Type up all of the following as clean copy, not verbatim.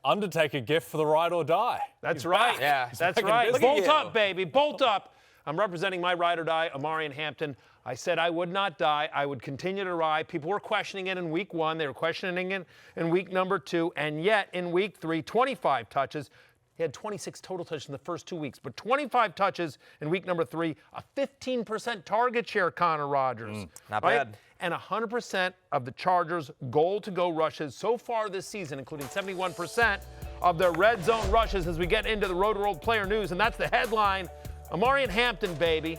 Undertaker gift for the ride or die. That's right. Yeah, that's right. Bolt up, baby. Bolt up. I'm representing my ride or die, Omarion Hampton. I said I would not die. I would continue to ride. People were questioning it in week 1. They were questioning it in week number 2. And yet in week 3, 25 touches. He had 26 total touches in the first 2 weeks, but 25 touches in week number 3, a 15% target share, Connor Rogers. Not bad. And 100% of the Chargers' goal-to-go rushes so far this season, including 71% of their red zone rushes as we get into the road-to-road player news. And that's the headline. Omarion Hampton, baby.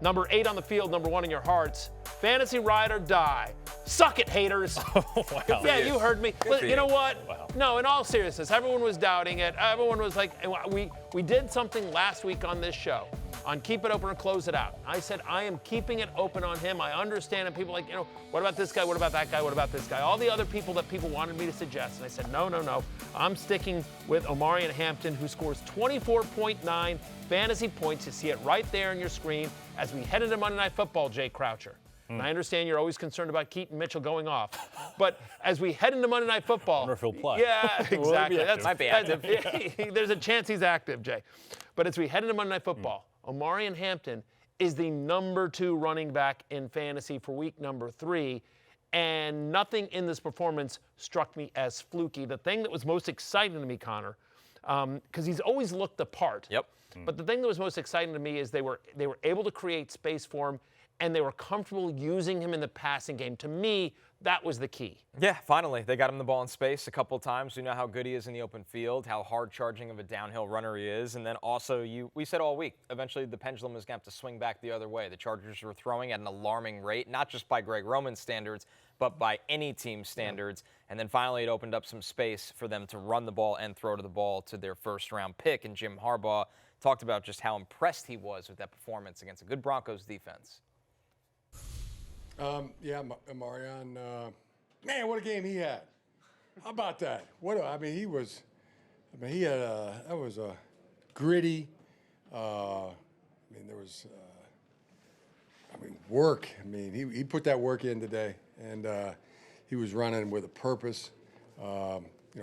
Number 8 on the field, number 1 in your hearts. Fantasy ride or die. Suck it, haters. Wow. Yeah, you heard me. But you know what? Wow. No, in all seriousness, everyone was doubting it. Everyone was like, we did something last week on this show on Keep It Open or Close It Out. I said, I am keeping it open on him. I understand. And people are like, what about this guy? What about that guy? What about this guy? All the other people that people wanted me to suggest. And I said, no. I'm sticking with Omarion Hampton, who scores 24.9 fantasy points. You see it right there on your screen as we head into Monday Night Football, Jay Croucher. And I understand you're always concerned about Keaton Mitchell going off. But as we head into Monday Night Football. I wonder if he'll play. Yeah, exactly. Might be active. There's a chance he's active, Jay. But as we head into Monday Night Football, Omarion Hampton is the number 2 running back in fantasy for week number 3. And nothing in this performance struck me as fluky. The thing that was most exciting to me, Connor, because he's always looked the part. Yep. But the thing that was most exciting to me is they were able to create space for him, and they were comfortable using him in the passing game. To me, that was the key. Yeah, finally. They got him the ball in space a couple of times. We know how good he is in the open field, how hard-charging of a downhill runner he is. And then also, we said all week, eventually the pendulum is going to have to swing back the other way. The Chargers were throwing at an alarming rate, not just by Greg Roman's standards, but by any team's standards. And then finally it opened up some space for them to run the ball and throw to the ball to their first-round pick. And Jim Harbaugh talked about just how impressed he was with that performance against a good Broncos defense. Omarion, man, what a game he had. How about that? That was a gritty, there was, work. He put that work in today, and he was running with a purpose.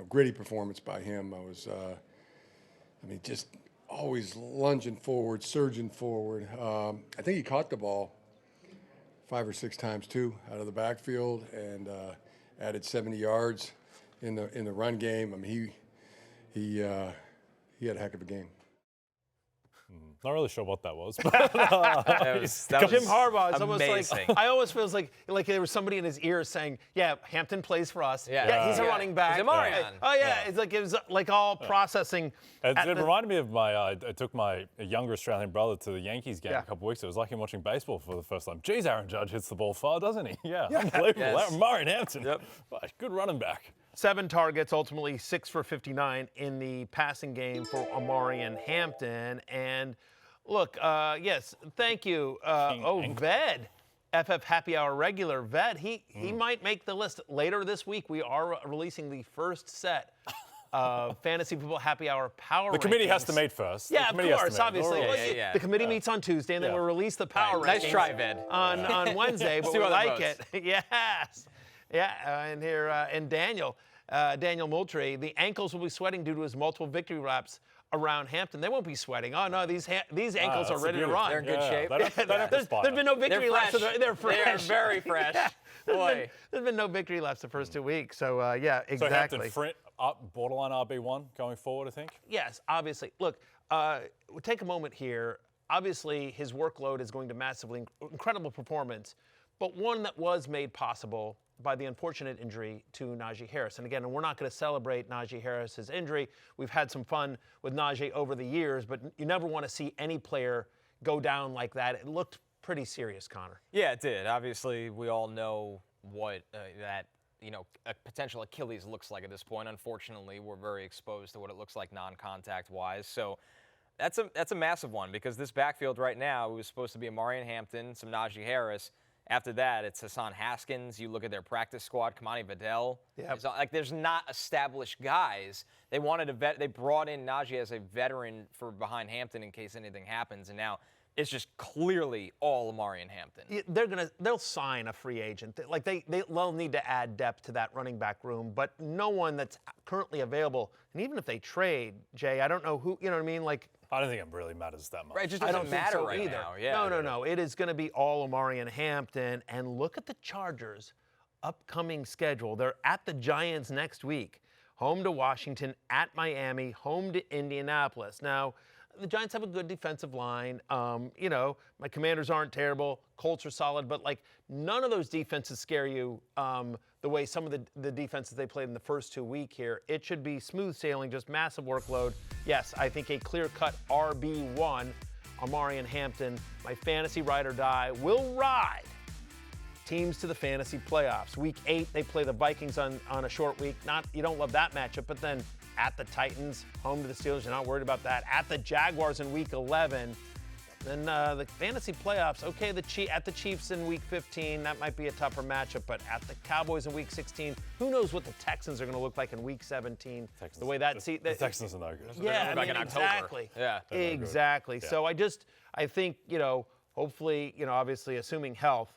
Gritty performance by him. Just always lunging forward, surging forward. I think he caught the ball 5 or 6 times too out of the backfield, and added 70 yards in the run game. He had a heck of a game. Not really sure what that was. Jim Harbaugh is almost like, I almost feels like there was somebody in his ear saying, yeah, Hampton plays for us. Yeah, he's a running back. He's Omarion. Oh, yeah. It was like all processing. It reminded me of I took my younger Australian brother to the Yankees game a couple of weeks ago. It was like him watching baseball for the first time. Geez, Aaron Judge hits the ball far, doesn't he? Yeah. Unbelievable. Yes. Omarion Hampton. Yep. Good running back. 7 targets, ultimately 6 for 59 in the passing game for Omarion Hampton. And look, yes, thank you. Ved, FF Happy Hour regular. Ved, he might make the list later this week. We are releasing the first set of Fantasy Football Happy Hour power The committee rankings. has to meet first. Yeah, of course, obviously. Yeah. The committee meets on Tuesday, and then we'll release the power rankings. Nice try, Ved. On Wednesday, but we like it. Yes. Yeah, and here, and Daniel Moultrie, the ankles will be sweating due to his multiple victory laps around Hampton. They won't be sweating. Oh, no, these ankles are ready to run. They're in good shape. There's been no victory laps. They're fresh. They're very fresh. Boy. There's been no victory laps the first 2 weeks. So, yeah, exactly. So Hampton borderline RB1 going forward, I think? Yes, obviously. Look, we'll take a moment here. Obviously, his workload is going to massively incredible performance, but one that was made possible by the unfortunate injury to Najee Harris. And again, we're not going to celebrate Najee Harris's injury. We've had some fun with Najee over the years, but you never want to see any player go down like that. It looked pretty serious, Connor. Yeah, it did. Obviously, we all know what a potential Achilles looks like at this point. Unfortunately, we're very exposed to what it looks like non-contact wise. So that's a massive one, because this backfield right now, it was supposed to be Omarion Hampton, some Najee Harris. After that, it's Hassan Haskins. You look at their practice squad, Kamani Vidal. Yeah. There's not established guys. They wanted they brought in Najee as a veteran for behind Hampton in case anything happens. And now it's just clearly all Omarion Hampton. They'll sign a free agent. Like they'll need to add depth to that running back room, but no one that's currently available. And even if they trade, Jay, I don't know who. You know what I mean? Like I don't think it really matters that much. Right, it just doesn't matter so right either. now. Yeah. No. It is going to be all Omarion Hampton. And look at the Chargers' upcoming schedule. They're at the Giants next week, home to Washington, at Miami, home to Indianapolis. Now, the Giants have a good defensive line. My Commanders aren't terrible. Colts are solid, but like none of those defenses scare you the way some of the defenses they played in the first 2 weeks here. It should be smooth sailing, just massive workload. Yes, I think a clear-cut RB1, Omarion Hampton, my fantasy ride or die, will ride teams to the fantasy playoffs. Week 8, they play the Vikings on a short week. You don't love that matchup, but then at the Titans, home to the Steelers, you're not worried about that. At the Jaguars in Week 11. Then the fantasy playoffs, okay, at the Chiefs in Week 15, that might be a tougher matchup, but at the Cowboys in Week 16, who knows what the Texans are going to look like in Week 17. Texans, the way that the Texans are no good. Yeah, back in October. exactly. Yeah. Exactly. Yeah. So I think, hopefully, obviously assuming health,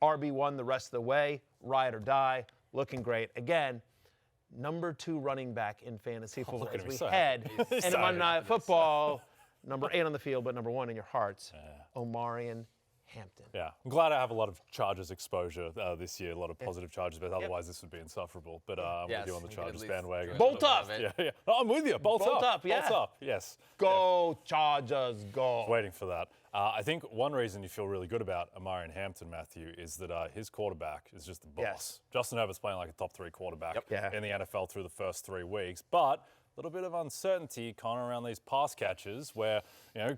RB1 the rest of the way, ride or die, looking great. Again, number 2 running back in fantasy football as we head into Monday Night Football. Number 8 on the field, but number 1 in your hearts, Omarion Hampton. Yeah, I'm glad I have a lot of Chargers exposure this year, a lot of positive Chargers, but otherwise this would be insufferable. But I'm with you on the Chargers bandwagon. Bolt up. Yeah. No, I'm with you. Bolt up. Yeah. Bolt up, yes. Go, Chargers, go. Waiting for that. I think one reason you feel really good about Omarion Hampton, Matthew, is that his quarterback is just the boss. Yes. Justin Herbert's playing like a top 3 quarterback Yeah. in the NFL through the first 3 weeks, but a little bit of uncertainty kind of around these pass catches where,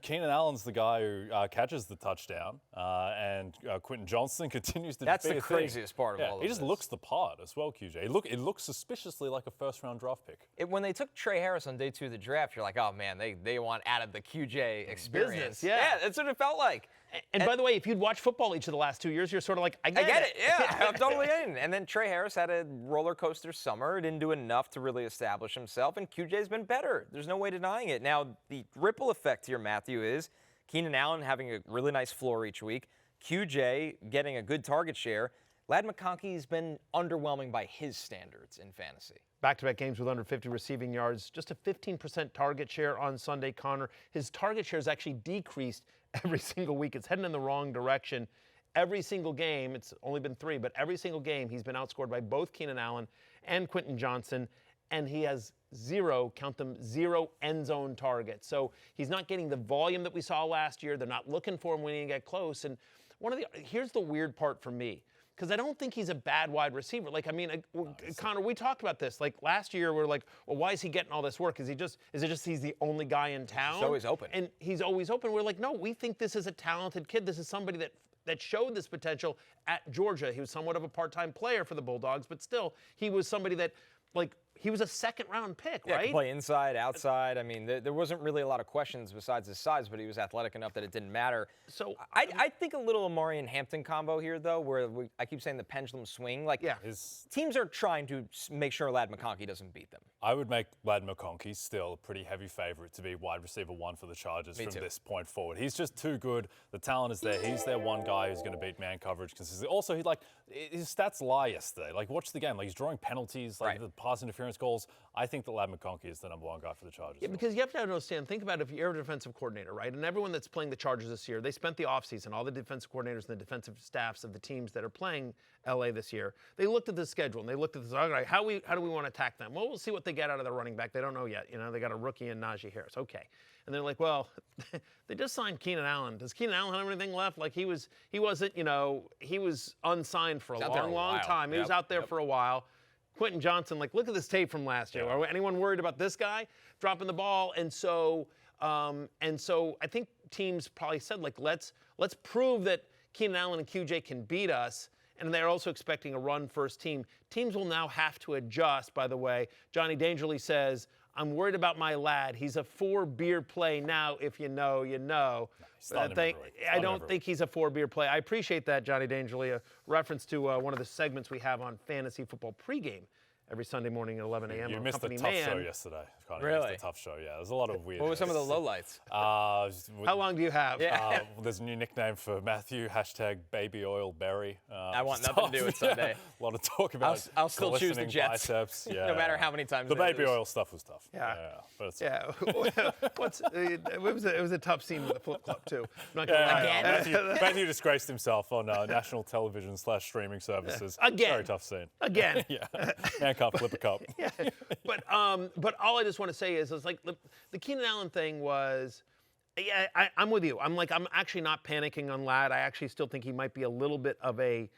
Keenan Allen's the guy who catches the touchdown and Quentin Johnston continues to That's be the a thing. craziest part of all of He just this. looks the part as well, QJ. It looks suspiciously like a first-round draft pick. When they took Trey Harris on day 2 of the draft, you're like, oh, man, they want added the QJ experience. Business, yeah. That's what it felt like. And by the way, if you'd watched football each of the last 2 years, you're sort of like, I get it. Yeah, I'm totally in. And then Trey Harris had a roller coaster summer, didn't do enough to really establish himself, and QJ's been better. There's no way denying it. Now, the ripple effect here, Matthew, is Keenan Allen having a really nice floor each week, QJ getting a good target share. Ladd McConkey's been underwhelming by his standards in fantasy. Back-to-back games with under 50 receiving yards, just a 15% target share on Sunday, Connor. His target share has actually decreased every single week. It's heading in the wrong direction. Every single game, it's only been 3, but every single game he's been outscored by both Keenan Allen and Quentin Johnston, and he has 0 end zone targets. So he's not getting the volume that we saw last year. They're not looking for him when he get close. And here's the weird part for me, because I don't think he's a bad wide receiver. Connor, we talked about this. Like last year, we're like, well, why is he getting all this work? Is it just he's the only guy in town? He's always open. And he's always open. We're like, no, we think this is a talented kid. This is somebody that showed this potential at Georgia. He was somewhat of a part-time player for the Bulldogs, but still, he was somebody that, he was a second-round pick, Yeah, right? could play inside, outside. I mean, there wasn't really a lot of questions besides his size, but he was athletic enough that it didn't matter. So I think a little Omarion Hampton combo here, though, where I keep saying the pendulum swing. His Teams are trying to make sure Ladd McConkey doesn't beat them. I would make Ladd McConkey still a pretty heavy favorite to be wide receiver 1 for the Chargers from this point forward. He's just too good. The talent is there. He's their one guy who's going to beat man coverage consistently. Also, his stats lie yesterday. Watch the game. He's drawing penalties, the pass interference calls. I think that Ladd McConkey is the number 1 guy for the Chargers. Yeah, because you have to understand, think about if you're a defensive coordinator, right? And everyone that's playing the Chargers this year, they spent the offseason, all the defensive coordinators and the defensive staffs of the teams that are playing LA this year, they looked at the schedule and they looked at this, all right, how do we want to attack them? Well, we'll see what they get out of their running back. They don't know yet. They got a rookie in Najee Harris. Okay. And they're like, well, they just signed Keenan Allen. Does Keenan Allen have anything left? He wasn't, he was unsigned for a long time. He was out there for a while. Quentin Johnston, look at this tape from last year. Are anyone worried about this guy dropping the ball? And so I think teams probably said, let's prove that Keenan Allen and QJ can beat us. And they're also expecting a run-first team. Teams will now have to adjust, by the way. Johnny Dangerly says, I'm worried about my lad. He's a 4-beer play now. If you know, you know. I don't think he's a 4-beer play. I appreciate that, Johnny Dangerly, a reference to one of the segments we have on Fantasy Football Pregame every Sunday morning at 11 a.m. You on missed a Company tough Man. show yesterday. Connie. Really? You missed a tough show, yeah. There's a lot of weird. What were some of the lowlights? How long do you have? Yeah. There's a new nickname for Matthew, #BabyOilBerry. I want nothing to do with Sunday. A lot of talk about I'll still choose the glistening Jets. biceps. Yeah. No matter how many times The they baby lose. oil stuff was tough. Yeah. But it's Yeah. It was a tough scene with the flip club too. I'm not gonna lie. Again? Matthew disgraced himself on national television / streaming services. Again. Very tough scene. Again. Yeah. Man cup, flip a cup. Yeah. But all I just want to say is like the Keenan Allen thing was. Yeah, I'm with you. I'm actually not panicking on Ladd. I actually still think he might be a little bit of a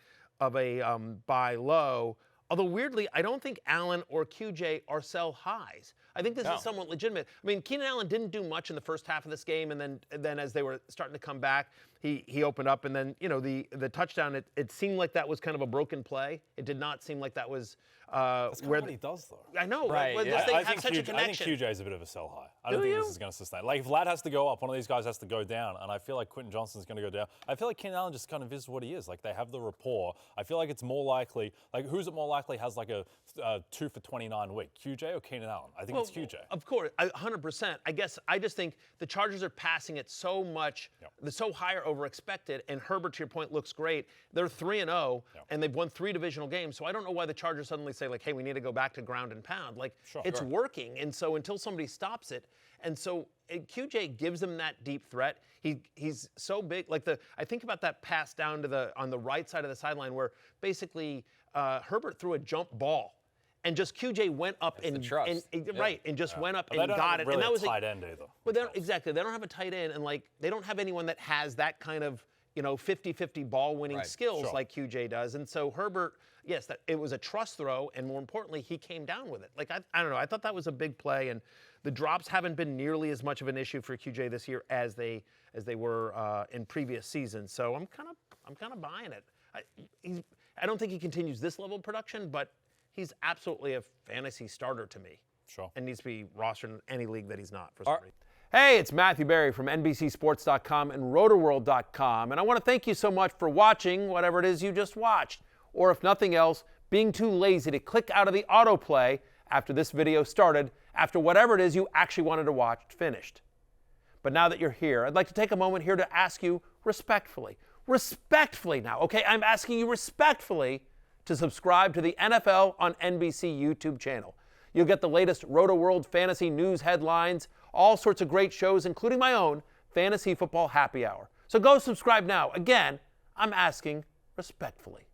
buy low. Although weirdly, I don't think Allen or QJ are sell highs. I think this is somewhat legitimate. I mean, Keenan Allen didn't do much in the first half of this game, and then as they were starting to come back, he opened up, and then the touchdown. It seemed like that was kind of a broken play. It did not seem like that was That's kind of what he does, though. I know, Right, but yeah. they I have such a connection. think QJ is a bit of a sell high. I don't think this is going to sustain. Like, if Ladd has to go up, one of these guys has to go down, and I feel like Quentin Johnston's going to go down. I feel like Keenan Allen just kind of is what he is. Like, they have the rapport. I feel like it's more likely, like, who's it more likely has like a 2 for 29 week? QJ or Keenan Allen? I think it's QJ. Of course, 100%. I guess I just think the Chargers are passing it so much, they're so higher over expected, and Herbert, to your point, looks great. They're 3-0, and they've won 3 divisional games, so I don't know why the Chargers suddenly say, like, hey, we need to go back to ground and pound. Like, it's working, and so until somebody stops it, and so QJ gives them that deep threat. He's so big. Like I think about that pass down to on the right side of the sideline where basically Herbert threw a jump ball, and just QJ went up and just went up and got it. Really and that was a tight end either. But exactly, they don't have a tight end, and like they don't have anyone that has that kind of 50-50 ball winning skills like QJ does. And so Herbert, yes, it was a trust throw, and more importantly, he came down with it. Like I don't know, I thought that was a big play, and the drops haven't been nearly as much of an issue for QJ this year as they were in previous seasons. So I'm kind of buying it. I don't think he continues this level of production, but he's absolutely a fantasy starter to me. Sure. And needs to be rostered in any league that he's not for some reason. Hey, it's Matthew Berry from NBCSports.com and RotoWorld.com, and I want to thank you so much for watching whatever it is you just watched, or if nothing else, being too lazy to click out of the autoplay after this video started, after whatever it is you actually wanted to watch finished. But now that you're here, I'd like to take a moment here to ask you respectfully now, okay? I'm asking you respectfully to subscribe to the NFL on NBC YouTube channel. You'll get the latest RotoWorld fantasy news headlines, all sorts of great shows, including my own Fantasy Football Happy Hour. So go subscribe now. Again, I'm asking respectfully.